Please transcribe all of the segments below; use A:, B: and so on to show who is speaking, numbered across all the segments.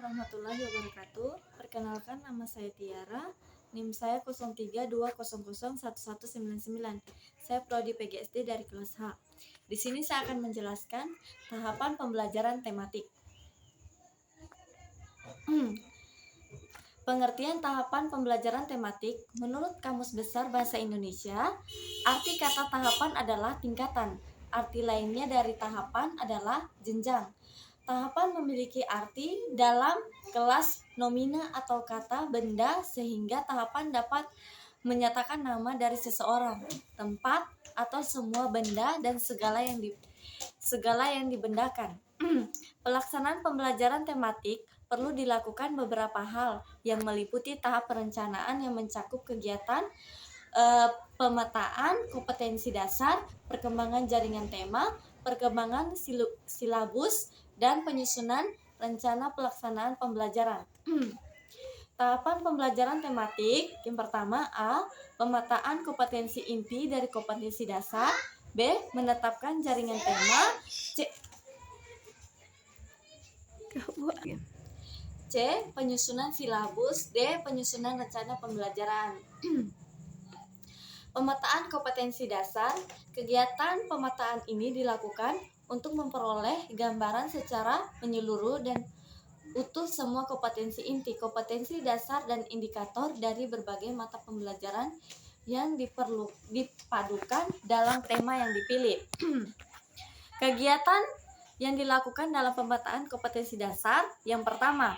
A: warahmatullahi wabarakatuh. Perkenalkan, nama saya Tiara. NIM saya 0320011199. Saya prodi PGSD dari kelas H. Di sini saya akan menjelaskan tahapan pembelajaran tematik. Pengertian tahapan pembelajaran tematik menurut Kamus Besar Bahasa Indonesia, arti kata tahapan adalah tingkatan. Arti lainnya dari tahapan adalah jenjang. Tahapan memiliki arti dalam kelas nomina atau kata benda sehingga tahapan dapat menyatakan nama dari seseorang, tempat, atau semua benda dan segala yang dibendakan. Pelaksanaan pembelajaran tematik perlu dilakukan beberapa hal yang meliputi tahap perencanaan yang mencakup kegiatan pemetaan kompetensi dasar, perkembangan jaringan tema, perkembangan silabus, dan penyusunan rencana pelaksanaan pembelajaran. Tahapan pembelajaran tematik yang pertama A. Pemetaan kompetensi inti dari kompetensi dasar. B. Menetapkan jaringan tema. C. Penyusunan silabus. D. Penyusunan rencana pembelajaran. Pemetaan kompetensi dasar. Kegiatan pemetaan ini dilakukan untuk memperoleh gambaran secara menyeluruh dan utuh semua kompetensi inti, kompetensi dasar, dan indikator dari berbagai mata pembelajaran yang dipadukan dalam tema yang dipilih. Kegiatan yang dilakukan dalam pemetaan kompetensi dasar yang pertama,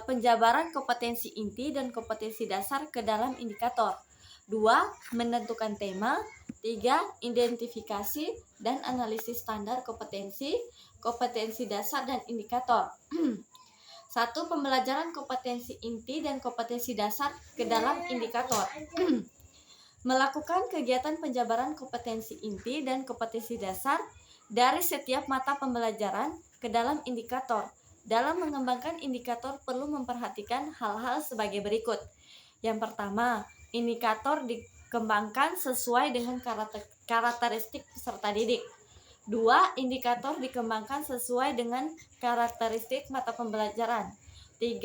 A: penjabaran kompetensi inti dan kompetensi dasar ke dalam indikator. 2. Menentukan tema. 3. Identifikasi dan analisis standar kompetensi dasar dan indikator. 1. Pembelajaran kompetensi inti dan kompetensi dasar ke dalam indikator. Melakukan kegiatan penjabaran kompetensi inti dan kompetensi dasar dari setiap mata pembelajaran ke dalam indikator. Dalam mengembangkan indikator perlu memperhatikan hal-hal sebagai berikut. Yang pertama, indikator dikembangkan sesuai dengan karakteristik peserta didik. 2. Indikator dikembangkan sesuai dengan karakteristik mata pembelajaran. 3.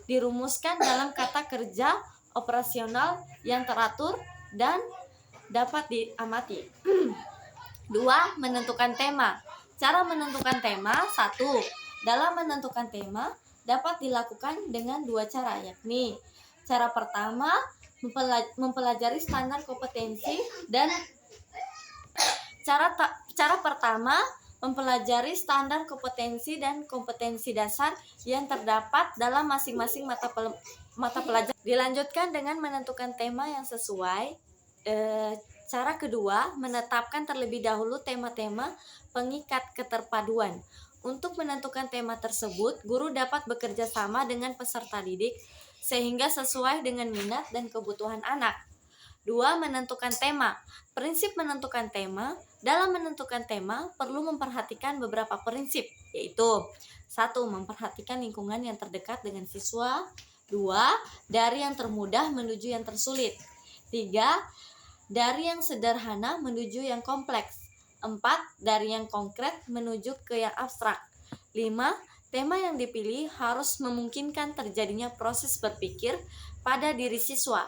A: Dirumuskan dalam kata kerja operasional yang teratur dan dapat diamati. 2. Menentukan tema. Cara menentukan tema. 1. Dalam menentukan tema dapat dilakukan dengan dua cara, yakni cara pertama mempelajari standar kompetensi dan cara pertama mempelajari standar kompetensi dan kompetensi dasar yang terdapat dalam masing-masing mata pelajaran. Dilanjutkan dengan menentukan tema yang sesuai. Cara kedua, menetapkan terlebih dahulu tema-tema pengikat keterpaduan. Untuk menentukan tema tersebut, guru dapat bekerja sama dengan peserta didik sehingga sesuai dengan minat dan kebutuhan anak. 2. Menentukan tema. Prinsip menentukan tema. Dalam menentukan tema perlu memperhatikan beberapa prinsip, yaitu 1. Memperhatikan lingkungan yang terdekat dengan siswa. 2. Dari yang termudah menuju yang tersulit. 3. Dari yang sederhana menuju yang kompleks. 4. Dari yang konkret menuju ke yang abstrak. 5. Tema yang dipilih harus memungkinkan terjadinya proses berpikir pada diri siswa.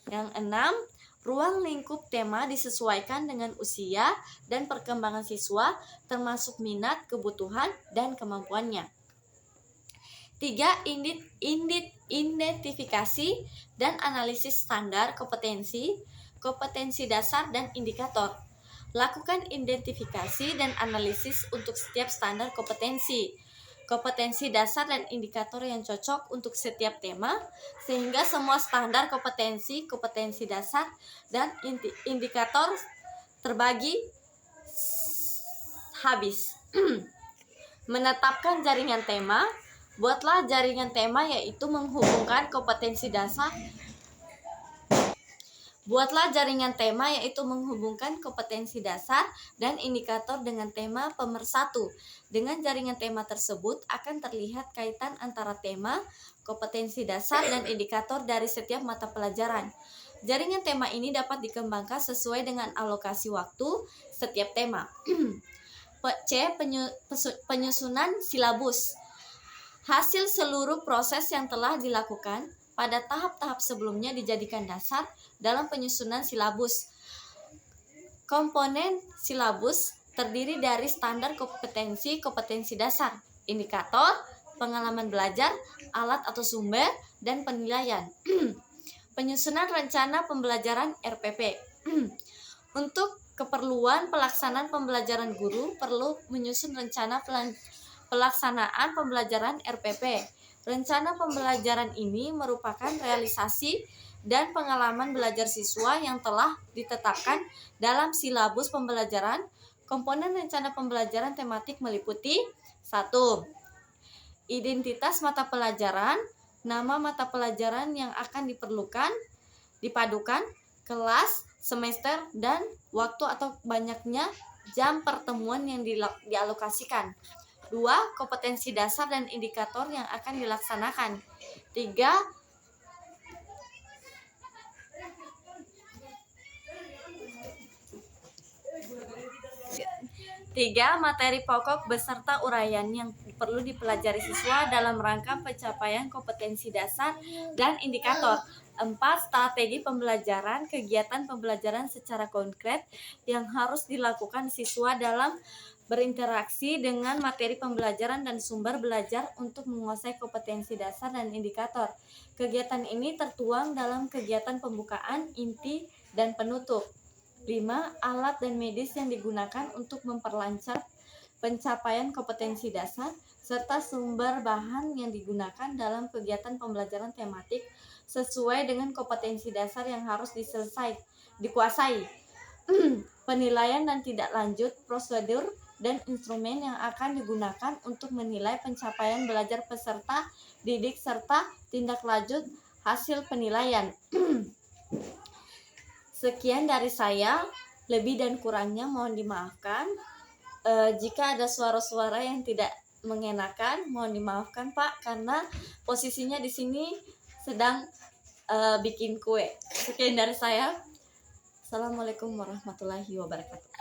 A: Yang 6. Ruang lingkup tema disesuaikan dengan usia dan perkembangan siswa, termasuk minat, kebutuhan, dan kemampuannya. 3. Identifikasi dan analisis standar kompetensi dasar, dan indikator. Lakukan identifikasi dan analisis untuk setiap standar kompetensi dasar dan indikator yang cocok untuk setiap tema, sehingga semua standar kompetensi dasar, dan indikator terbagi habis. Menetapkan jaringan tema. Buatlah jaringan tema yaitu menghubungkan kompetensi dasar. Dan indikator dengan tema pemersatu. Dengan jaringan tema tersebut akan terlihat kaitan antara tema, kompetensi dasar, dan indikator dari setiap mata pelajaran. Jaringan tema ini dapat dikembangkan sesuai dengan alokasi waktu setiap tema. C. Penyusunan silabus. Hasil seluruh proses yang telah dilakukan pada tahap-tahap sebelumnya dijadikan dasar dalam penyusunan silabus. Komponen silabus terdiri dari standar kompetensi dasar, indikator, pengalaman belajar, alat atau sumber, dan penilaian. Penyusunan rencana pembelajaran RPP. Untuk keperluan pelaksanaan pembelajaran guru perlu menyusun rencana pelaksanaan pembelajaran RPP. Rencana pembelajaran ini merupakan realisasi dan pengalaman belajar siswa yang telah ditetapkan dalam silabus pembelajaran. Komponen rencana pembelajaran tematik meliputi 1. Identitas mata pelajaran, nama mata pelajaran yang akan dipadukan, kelas, semester, dan waktu atau banyaknya jam pertemuan yang dialokasikan. 2. Kompetensi dasar dan indikator yang akan dilaksanakan. 3. Materi pokok beserta uraian yang perlu dipelajari siswa dalam rangka pencapaian kompetensi dasar dan indikator. 4. Strategi pembelajaran, kegiatan pembelajaran secara konkret yang harus dilakukan siswa dalam berinteraksi dengan materi pembelajaran dan sumber belajar untuk menguasai kompetensi dasar dan indikator. Kegiatan ini tertuang dalam kegiatan pembukaan, inti, dan penutup. 5. Alat dan medis yang digunakan untuk memperlancar pencapaian kompetensi dasar, serta sumber bahan yang digunakan dalam kegiatan pembelajaran tematik sesuai dengan kompetensi dasar yang harus dikuasai. Penilaian dan tidak lanjut, prosedur dan instrumen yang akan digunakan untuk menilai pencapaian belajar peserta didik serta tindak lanjut hasil penilaian. Sekian dari saya, lebih dan kurangnya mohon dimaafkan. Jika ada suara-suara yang tidak mengenakan, mohon dimaafkan Pak, karena posisinya di sini sedang bikin kue. Sekian dari saya. Assalamualaikum warahmatullahi wabarakatuh.